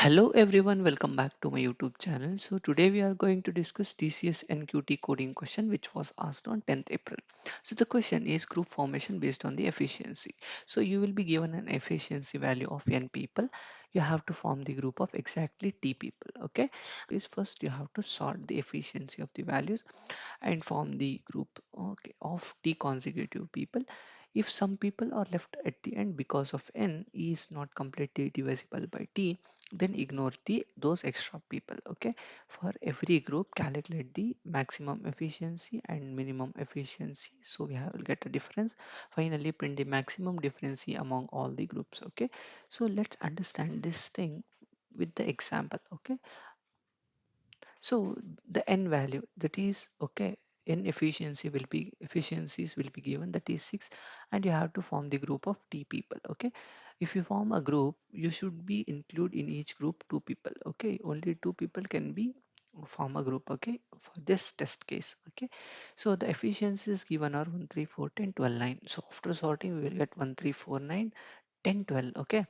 Hello everyone, welcome back to my YouTube channel. So today we are going to discuss TCS NQT coding question which was asked on 10th April. So the question is group formation based on the efficiency. So you will be given an efficiency value of n people. You have to form the group of exactly t people. Okay. Is first you have to sort the efficiency of the values and form the group of t consecutive people. If some people are left at the end because of n is not completely divisible by t, then ignore those extra people. Okay, for every group calculate the maximum efficiency and minimum efficiency, so we have will get a difference. Finally print the maximum difference among all the groups. Okay, so let's understand this thing with the example. Okay, so the n value, that is okay, n efficiencies will be given, that is 6, and you have to form the group of t people. Okay, if you form a group, you should be include in each group two people. Okay, only two people can be form a group. Okay, for this test case. Okay, so the efficiencies given are 1 3 4 10 12 9. So after sorting we will get 1 3 4 9 10 12. Okay,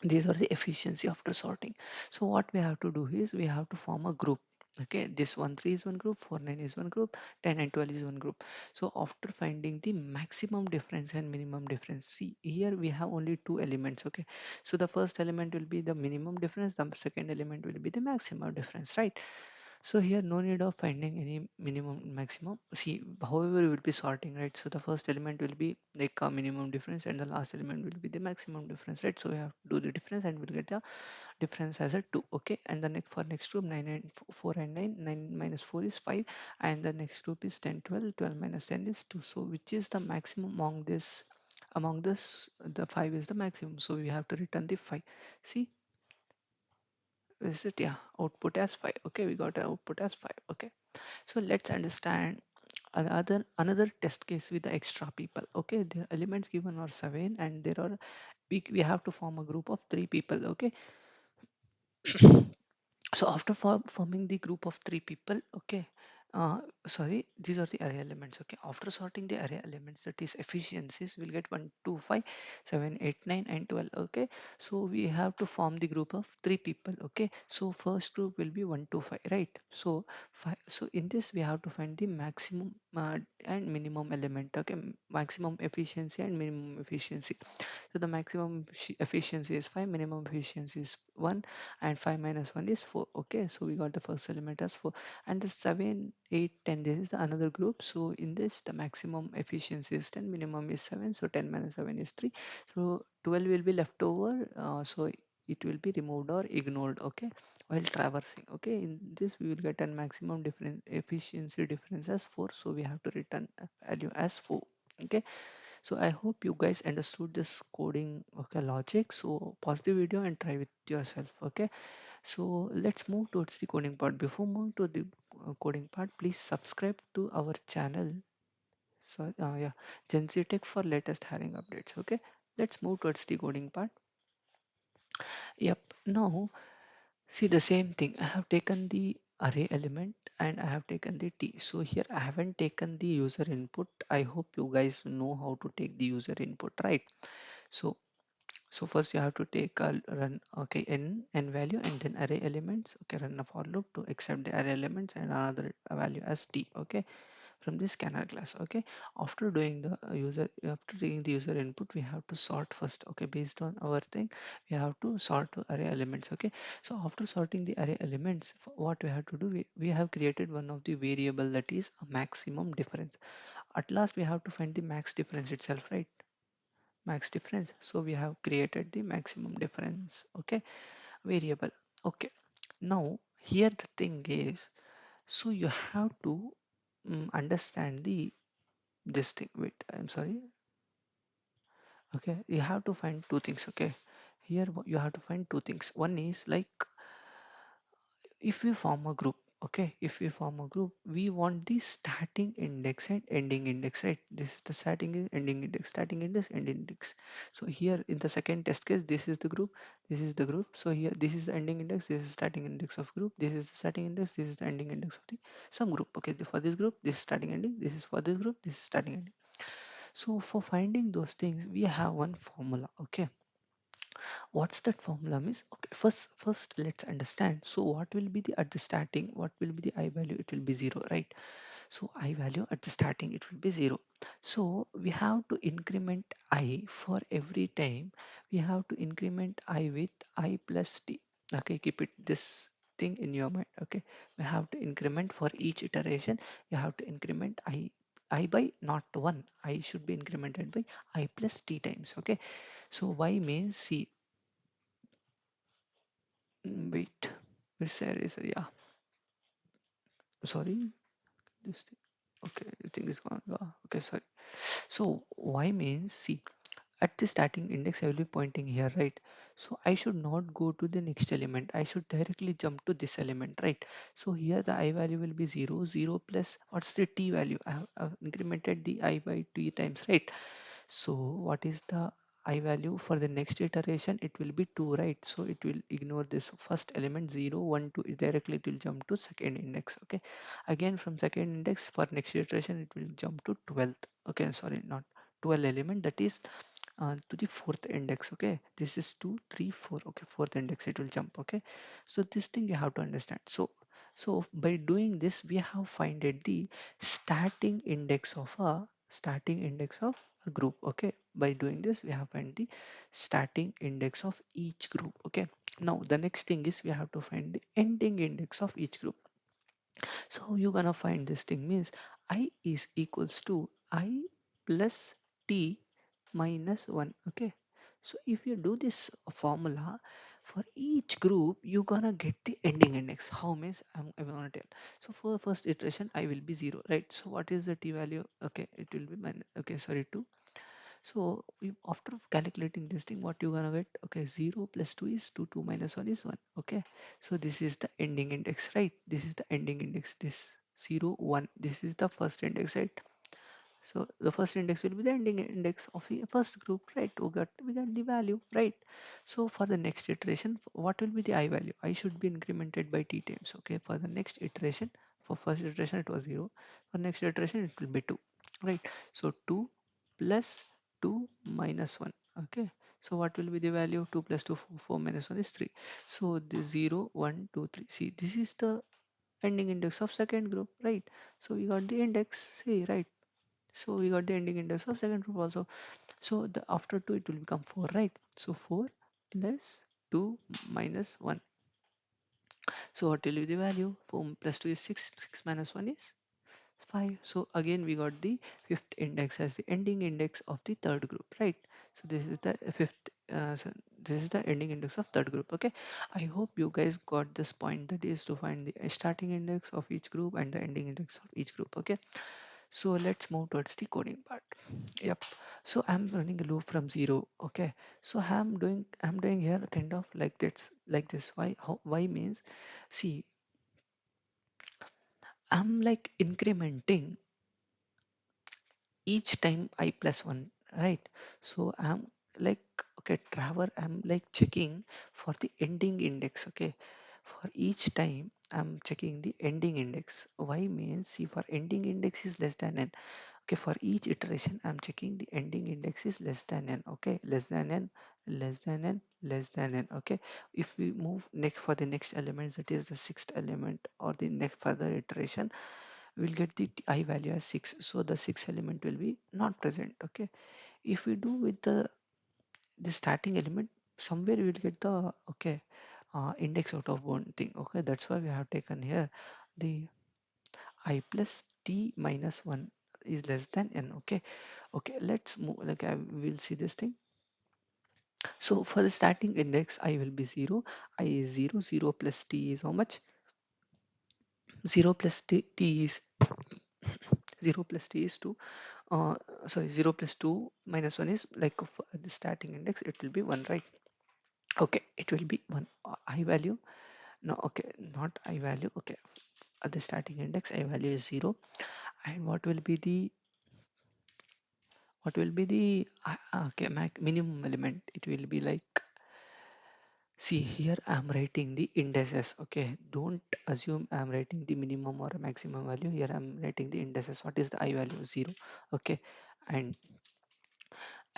these are the efficiency after sorting. So what we have to do is we have to form a group. Okay, this 1 3 is one group, 4 9 is one group, 10 and 12 is one group. So after finding the maximum difference and minimum difference, see here we have only two elements. Okay, so the first element will be the minimum difference, the second element will be the maximum difference, right? So here no need of finding any minimum maximum. See, however we will be sorting, right? So the first element will be like a minimum difference and the last element will be the maximum difference, right? So we have to do the difference and we'll get the difference as a 2. Okay, and the next for next group 9 and 4 and 9, 9 minus 4 is 5, and the next group is 10 12, 12 minus 10 is 2. So which is the maximum among this, the 5 is the maximum, so we have to return the 5. See, is it? Yeah, output as 5. Okay, we got an output as 5. Okay, so let's understand another test case with the extra people. Okay, the elements given are 7 and there are we have to form a group of 3 people. Okay, so after forming the group of 3 people. Okay, sorry, these are the array elements. Okay, after sorting the array elements, that is efficiencies, we'll get 1 2 5 7 8 9 and 12. Okay, so we have to form the group of 3 people. Okay, so first group will be 1 2 5, right? So 5, so in this we have to find the maximum and minimum element. Okay, maximum efficiency and minimum efficiency. So the maximum efficiency is 5, minimum efficiency is 1, and 5 minus 1 is 4. Okay, so we got the first element as 4, and the 7 8 10, this is the another group. So in this the maximum efficiency is 10, minimum is 7, so 10 minus 7 is 3, so 12 will be left over. So it will be removed or ignored. Okay, while traversing. Okay, in this we will get a maximum difference efficiency difference as 4, so we have to return a value as 4. Okay, so I hope you guys understood this coding, okay, logic. So pause the video and try with yourself. Okay, so let's move towards the coding part. Before moving to the coding part, please subscribe to our channel. So yeah, Gen Z Tech for latest hiring updates. Okay, let's move towards the coding part. Yep, now see the same thing. I have taken the array element and I have taken the t. So here I haven't taken the user input. I hope you guys know how to take the user input, right? So first you have to take a run, okay, n value and then array elements. Okay, run a for loop to accept the array elements and another value as t. Okay, from this scanner class. Okay, after doing the after taking the user input, we have to sort first. Okay, based on our thing, we have to sort array elements. Okay, so after sorting the array elements, what we have to do, we have created one of the variable, that is a maximum difference. At last we have to find the max difference itself, right? Max difference, so we have created the maximum difference. Okay, variable. Okay, now here the thing is, so you have to understand the this thing. Wait, I'm sorry. Okay, you have to find two things. Okay, here you have to find two things. One is like, if we form a group, okay, if we form a group, we want the starting index and ending index, right? This is the starting ending index, starting index, ending index. So here in the second test case, this is the group, this is the group. So here this is the ending index, this is starting index of group, this is the starting index, this is the ending index of the some group. Okay, for this group this is starting ending, this is for this group, this is starting ending. So for finding those things we have one formula. Okay, What's that formula means? Okay, first let's understand. So what will be the at the starting, what will be the I value? It will be 0, right? So I value at the starting it will be 0. So we have to increment I for every time. We have to increment I with I plus t. Okay, keep it this thing in your mind. Okay, we have to increment for each iteration. You have to increment I by not 1. I should be incremented by I plus t times. Okay, so y means c. Wait, it's there is yeah. Sorry, this thing. Okay, the thing is gone. Okay, sorry. So y means see at the starting index I will be pointing here, right? So I should not go to the next element. I should directly jump to this element, right? So here the I value will be 0, 0 plus what's the t value? I've incremented the I by t times, right? So what is the I value for the next iteration? It will be 2, right? So it will ignore this first element 0, 1, 2. Directly it will jump to second index. Okay. Again from second index for next iteration it will jump to 12th. Okay, sorry, not 12 element, that is to the fourth index. Okay, this is 2, 3, 4. Okay, fourth index it will jump. Okay, so this thing you have to understand. So by doing this we have finded the starting index of a group. Okay, by doing this we have find the starting index of each group. Okay, now the next thing is we have to find the ending index of each group. So you're gonna find this thing means I is equals to I plus t minus 1. Okay, so if you do this formula for each group you're gonna get the ending index. How means I'm gonna tell. So for first iteration I will be 0, right? So what is the t value? Okay, it will be minus, okay, sorry, 2. So after calculating this thing, what you gonna get? Okay, 0 plus 2 is 2, 2 minus 1 is 1. Okay, so this is the ending index, right? This is the ending index. This 0, 1. This is the first index, right? So the first index will be the ending index of the first group, right? We got the value, right? So for the next iteration, what will be the I value? I should be incremented by t times. Okay, for the next iteration, for first iteration it was 0. For next iteration it will be 2, right? So 2 plus 2 minus 1. Okay, so what will be the value? 2 plus 2, 4, 4 minus 1 is 3. So the 0, 1, 2, 3. See, this is the ending index of second group, right? So we got the index, see, right? So we got the ending index of second group also. So the after 2 it will become 4, right? So 4 plus 2 minus 1. So what will be the value? 4 plus 2 is 6. 6 minus 1 is 5. So again we got the fifth index as the ending index of the third group, right? So this is the fifth, so this is the ending index of third group. Okay, I hope you guys got this point, that is to find the starting index of each group and the ending index of each group. Okay, so let's move towards the coding part. Yep, so I'm running a loop from 0. Okay, so I'm doing here kind of like this. Why means, see, I'm like incrementing each time I plus 1, right? So I'm like, okay, Trevor, I'm like checking for the ending index. Okay, for each time I'm checking the ending index. Y means, see, for ending index is less than n. Okay, for each iteration I'm checking the ending index is less than n. Okay, less than n, less than n, less than n. Okay, if we move next for the next elements, that is the sixth element or the next further iteration, we'll get the I value as 6. So the sixth element will be not present. Okay, if we do with the starting element, somewhere we will get the, okay, index out of bound thing. Okay, that's why we have taken here the I plus t minus 1 is less than n. Okay, okay, let's move, like I will see this thing. So for the starting index I will be 0. I is 0. 0 plus t is how much? 0 plus t is 0 plus t is 2. Sorry, 0 plus 2 minus 1 is like of the starting index, it will be 1, right? Okay, it will be 1. I value, no, okay, not I value. Okay, at the starting index I value is 0. And what will be the okay, minimum element? It will be like, see, here I'm writing the indices. Okay, don't assume I'm writing the minimum or maximum value. Here I'm writing the indices. What is the I value? 0. Okay, and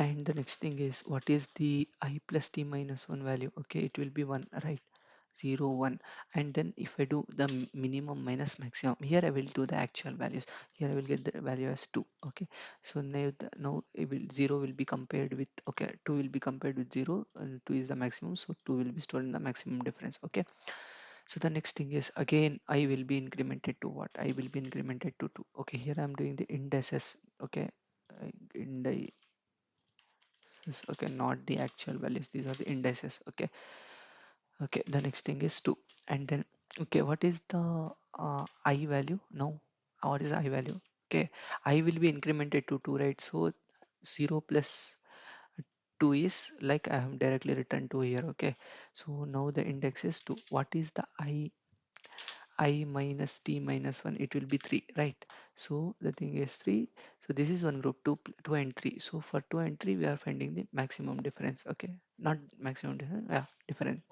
And the next thing is, what is the I plus t minus 1 value? Okay, it will be 1, right? 0 1. And then if I do the minimum minus maximum, here I will do the actual values. Here I will get the value as 2. Okay, so now it will 0 will be compared with, okay, 2 will be compared with 0, and 2 is the maximum, so 2 will be stored in the maximum difference. Okay, so the next thing is, again I will be incremented to what? I will be incremented to 2. Okay, here I'm doing the indices. Okay, indices. Okay, not the actual values, these are the indices. Okay, okay, the next thing is 2. And then, okay, what is the I value now? What is I value? Okay, I will be incremented to 2, right? So 0 plus 2 is like I have directly written 2 here. Okay, so now the index is 2. What is the I minus t minus 1? It will be 3, right? So the thing is 3. So this is one group, 2 and 3. So for 2 and 3 we are finding the maximum difference. Okay, not maximum difference, yeah, difference.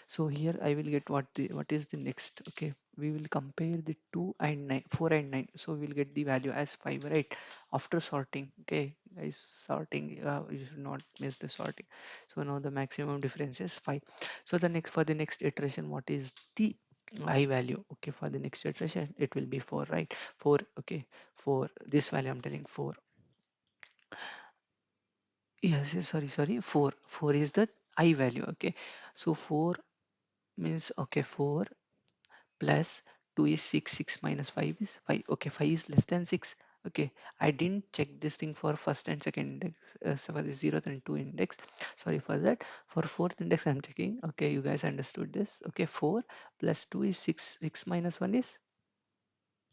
So here I will get what is the next? Okay, we will compare the 2 and 9, 4 and 9. So we'll get the value as 5, right? After sorting. Okay, guys, sorting, you should not miss the sorting. So now the maximum difference is 5. So the next, for the next iteration, what is the I value? Okay, for the next iteration it will be 4, right? 4. Okay, 4, this value I'm telling 4. Yes, sorry, 4 is the I value. Okay, so 4 means, okay, 4 plus 2 is 6, 6 minus 5 is 5. Okay, 5 is less than 6. Okay, I didn't check this thing for first and second index, so for the 0th and 2 index. Sorry for that. For fourth index I'm checking. Okay, you guys understood this. Okay, 4 plus 2 is 6, 6 minus 1 is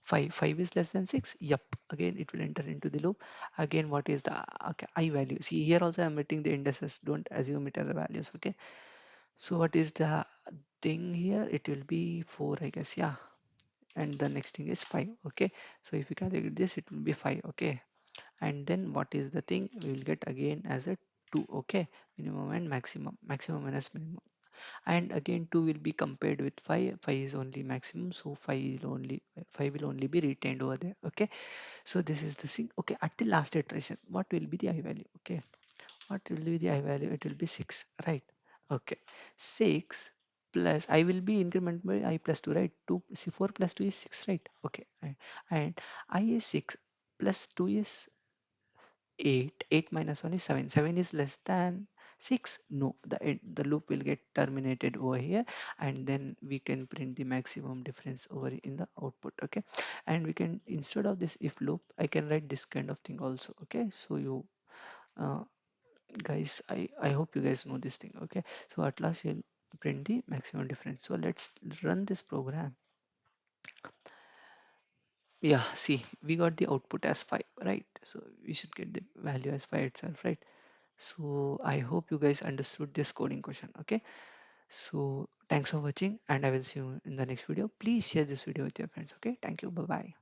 5, 5 is less than 6. Yup, again it will enter into the loop. Again, what is the, okay, I value? See, here also I'm writing the indices, don't assume it as a values. Okay, so what is the thing here? It will be 4, I guess. Yeah, and the next thing is 5. Okay, so if you calculate this, it will be 5. Okay, and then what is the thing? We will get again as a 2. Okay, minimum and maximum, maximum minus minimum. And again 2 will be compared with 5. 5 is only maximum, so 5 will only be retained over there. Okay, so this is the thing. Okay, at the last iteration, what will be the I value? Okay, what will be the I value? It will be 6, right? Okay, 6 plus I will be increment by I plus 2, right? 2, see, 4 plus 2 is 6, right? Okay, and I is 6 plus 2 is 8. 8 minus 1 is 7. 7 is less than 6. No, the loop will get terminated over here, and then we can print the maximum difference over in the output. Okay, and we can, instead of this if loop, I can write this kind of thing also. Okay, so you uh, guys, I hope you guys know this thing. Okay, so at last you'll print the maximum difference. So let's run this program. Yeah, see, we got the output as 5, right? So we should get the value as 5 itself, right? So I hope you guys understood this coding question. Okay, so thanks for watching, and I will see you in the next video. Please share this video with your friends. Okay, thank you, bye bye.